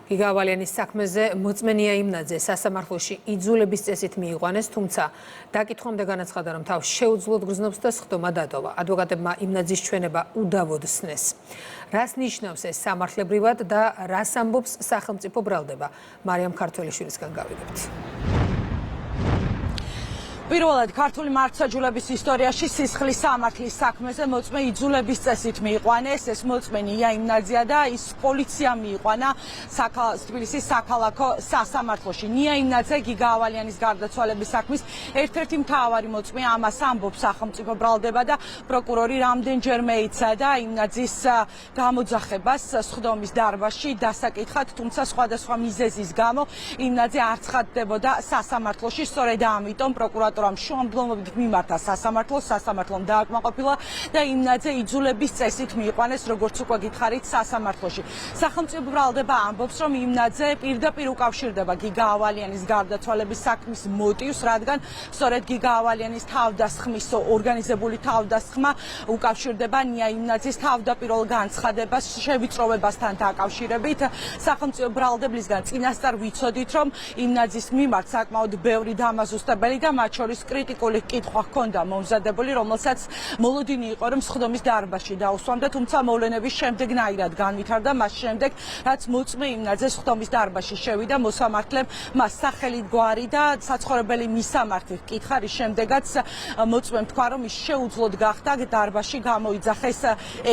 გიგავალიანის საქმეზე მოწმენია იმნაძე სასამართლოში იძულების წესით მიიყვანეს, თუმცა დაკითხვამდე განაცხადა, რომ თავს შეუძლოდ გრძნობს და სხდომა დატოვა. ადვოკატებმა იმნაძის ჩვენება უდავოდ სცნეს. რას ნიშნავს ეს სამართლებრივად და რას ამბობს სახელმწიფო ბრალდება? მარიამ ქართველიშვილისგან გავიგებთ. პირველად ქართული მართლმსაჯულების ისტორიაში სისხლის სამართლის საქმეზე მოწმე იძულების წესით მიიყვანეს. ეს მოწმენია იმნაძეა და ის პოლიცია მიიყვანა თბილისის საქალაქო სასამართლოში. ნია იმნაძე გიგავალიანის გარდაცვალების საქმის ერთ-ერთი მთავარი მოწმეა. ამას ამბობს სახელმწიფო ბრალდება და პროკურორი რამდენჯერმე იცადა იმნაძის გამოძახებას სხდომის დარბაზში დასაკითხად, თუმცა სხვადასხვა მიზეზის გამო იმნაძე არ ცხადდებოდა სასამართლოში. სწორედ ამიტომ პროკურატორ შუამდგომობით მიმართა სასამართლომ დააკმაყოფილა და იმნაძე იძულების წესით მიიყვანეს, როგორც უკვე გითხარით, სასამართლოში. სახელმწიფო ბრალდება ამბობს, რომ იმნაძე პირდაპირ უკავშირდება გიგავალიანის გარდაცვალების საქმის მოტივს, რადგან სწორედ გიგავალიანის თავდასხმის ორგანიზებული თავდასხმა უკავშირდება ნია იმნაძის თავდაპირველ განცხადებას შევიწროვებასთან დაკავშირებით. სახელმწიფო ბრალდებისგან წინასწარ ვიცოდით, რომ იმნაძის მიმართ საკმაოდ ბევრი დამაზუსტებელი და მათ შორის კრიტიკული კითხვა ჰქონდა მომზადებული, რომელსაც მოლოდინი იყო, რომ სხდომის დარბაზში დაუსვამდა, თუმცა მოვლენების შემდეგ ნაირად განვითარდა. მას შემდეგ, რაც მოწმე იმნაძე სხდომის დარბაზში შევიდა, მოსამართლემ მას სახელით გვარი და საცხოვრებელი მისამართი ჰკითხა, რის შემდეგაც მოწმემ თქვა, რომ ის შეუძლოდ გახდა დარბაზში გამოიძახეს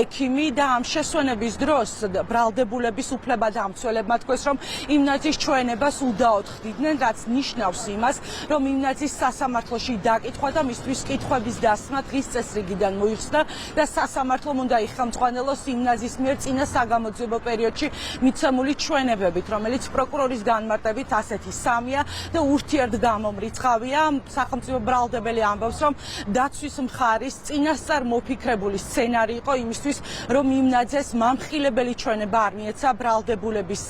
ექიმი და ამ შესვენების დროს ბრალდებულების უფლებადამცველებმა თქვეს, რომ იმნაძის ჩვენებას უდაოდ ხდიდნენ, რაც ნიშნავს იმას, რომ იმნაძის სასამართლოში დაკითხვა და მისთვის კითხვების დასმა დღის წესრიგიდან მოიხსნა და სასამართლომ უნდა იხელმძღვანელოს იმნაძის მიერ წინა საგამოძიებო პერიოდში მიცემული ჩვენებებით, რომელიც პროკურორის განმარტებით ასეთი სამია და ურთიერთგამომრიცხავია. სახელმწიფო ბრალდებელი ამბობს, რომ დაცვის მხარის წინასწარ მოფიქრებული სცენარი იყო იმისთვის, რომ იმნაძეს მამხილებელი ჩვენება არ მიეცა ბრალდებულების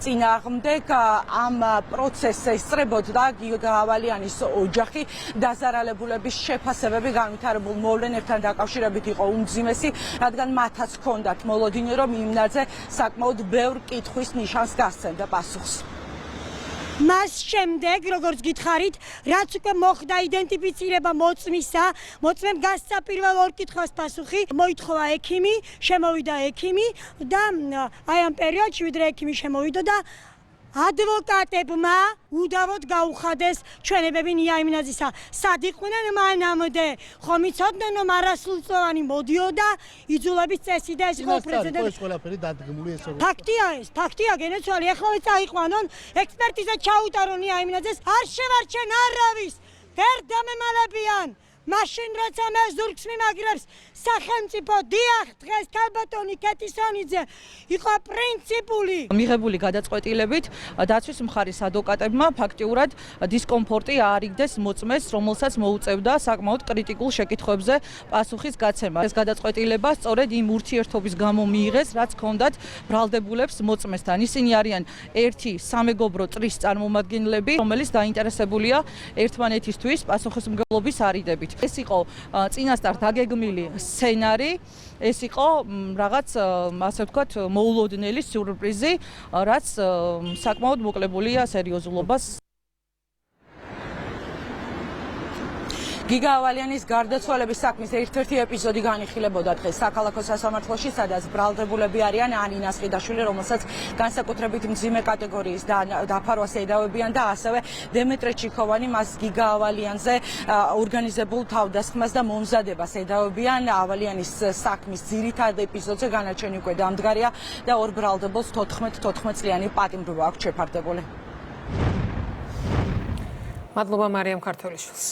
წინააღმდეგ. ამ პროცესს ესწრებოდა გიგავალიანის ოჯახი. დაზარალებულების შეფასებები განვითარებულ მოვლენებთან დაკავშირებით იყო უმძიმესი, რადგან მათაც ჰქონდათ მოლოდინი, რომ იმნაძე საკმაოდ ბევრ კითხვის ნიშანს გასცემდა პასუხს. მას შემდეგ, როგორც გითხარით, რაც უკვე მოხდა იდენტიფიცირება მოწმისა, მოწმემ გასცა პირველ ორ კითხვას პასუხი, მოითხოვა ექიმი, შემოვიდა ექიმი და აი ამ პერიოდში ვიდრე ექიმი შემოვიდა და ადვოკატებმა უდავოდ გაუხადეს ჩვენებები ნია იმნაძისა. სად იყვნენ მანამდე? ხომ იცოდნენ, რომ არასრულწლოვანი მოდიოდა იძულების წესი და ეს იყო პრეცედენტი. ეს ყველაფერი დადგმული ეს როგორ? ფაქტია გენეცვალი, ახლავე წაიყვანონ, ექსპერტიზა ჩაუტარონ ნია იმნაძეს, არ შევარჩენ არავის, ვერ დამემალებიან. მაშინ როცა მე ზურგს მიმაგრებს სახელმწიფო დიახ, დღეს ქალბატონი კეტისონიძე იყო პრინციპული. მიღებული გადაწყვეტილებით დაცვის მხარის ადვოკატებმა ფაქტიურად დისკომფორტი აარიგდეს მოწმეს, რომელსაც მოუწევდა საკმაოდ კრიტიკულ შეკითხვებზე პასუხის გაცემა. ეს გადაწყვეტილება სწორედ იმ ურთიერთობის გამო მიიღეს, რაც ჰქონდათ ბრალდებულებს მოწმესთან. ისინი არიან ერთი სამეგობრო წრის წარმომადგენლები, რომელიც დაინტერესებულია ერთმანეთისთვის პასუხისმგებლობის არიდებით. ეს იყო წინასწარ დაგეგმილი სცენარი, ეს იყო რაღაც ასე ვთქვათ მოულოდნელი სიურპრიზი, რაც საკმაოდ მოკლებულია სერიოზულობას. გიგავალიანის გარდაცვალების საქმის ერთ-ერთი ეპიზოდი განიხილებოდა დღეს საქალაქო სასამართლოში, სადაც ბრალდებულები არიან ანინა სყიდაშვილი, რომელსაც განსაკუთრებით მძიმე კატეგორიის დაფარვას ედავებიან და ასევე დემეტრე ჩიქოვანი, მას გიგავალიანზე ორგანიზებულ თავდასხმას და მომზადებას ედავებიან. ავალიანის საქმის ძირითად ეპიზოდზე განაჩენი უკვე დამდგარია და ორ ბრალდებულს 14 წლიანი პატიმრობა აქვს შეფარდებული. მადლობა მარიამ ქართველიშვილს.